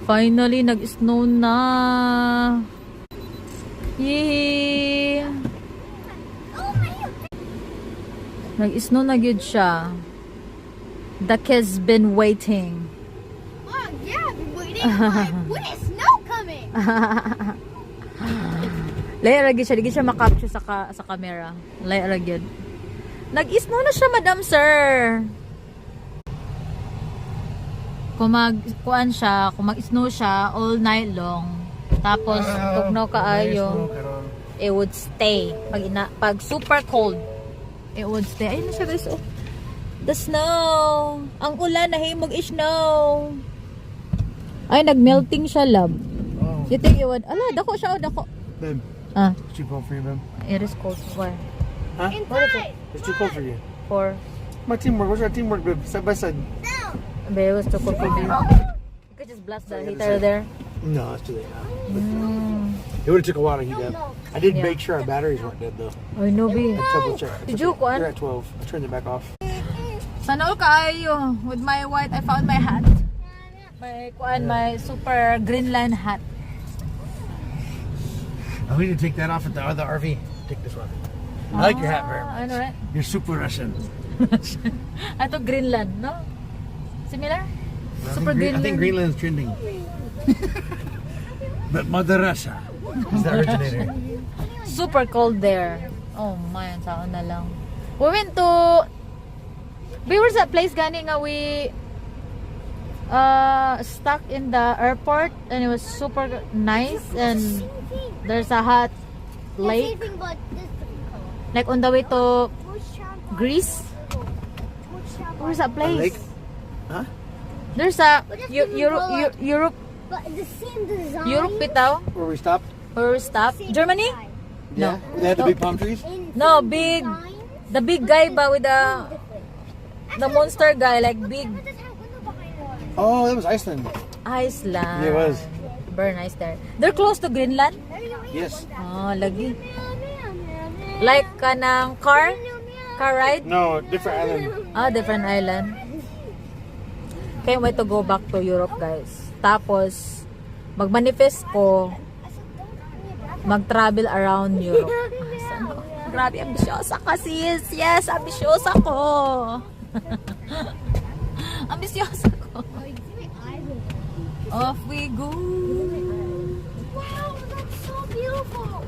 Finally, nag-snow na. Yay! Nag-snow na good siya. The kids been waiting. Oh, yeah, I've been waiting. When is snow coming? Layer agad siya. Di siya makapture sa camera. Layer agad. Nag-snow na siya, madam sir. Kung mag-snow siya all night long, tapos tugnaw kaayo, it would stay. Pag super cold, it would stay. Ayun na siya guys, oh. The snow. Ang ulan, nahimog snow. Ay, nag-melting siya, love. Oh. You think it would, ala, dako siya, oh, dako. Babe, Ah, it's too cold for you, babe. it is cold. Why? Huh? Inside. It's too cold for you. For, My teamwork. What's our teamwork, babe? Side by side. but it was too cold for me. You could just blast the heater there. No, it's too late now. Mm. It would have took a while to heat up. I did Yeah. make sure our batteries weren't dead, though. Ay, no, be. I double checked. Did you, kuan? You're at 12. I turned it back off. Sana all kaayo. With my white, I found my hat. My super Greenland hat. I need to take that off at the other RV. Take this one. I like your hat very much. I know, right? You're super Russian. Ito Greenland, no? Similar? Super I think Greenland's trending. But Mother Russia is the originator. Super cold there. Oh my, ang saan na lang. We went to... We were sa place gani nga we stuck in the airport and it was super nice and there's a hot lake like on the way to Greece. Where's that place? A lake? Huh? There's a Europe But the same design. Europe bitaw. Where we stopped? Where we stop? Germany? Yeah. They had the big palm trees? No, big. The big guy ba with the monster guy, like big Oh, that was Iceland. Iceland. Yeah, it was. Very nice there. They're close to Greenland. Yes. Oh, lagi. Like kanang car ride. No, different island. Ah, different island. Can't wait to go back to Europe, guys. Tapos magmanifest ko mag-travel around Europe. Grabe, ambisyosa ka sis. Yes, ambisyosa ko. Ambisyosa ko. Off we go. Wow, that's so beautiful.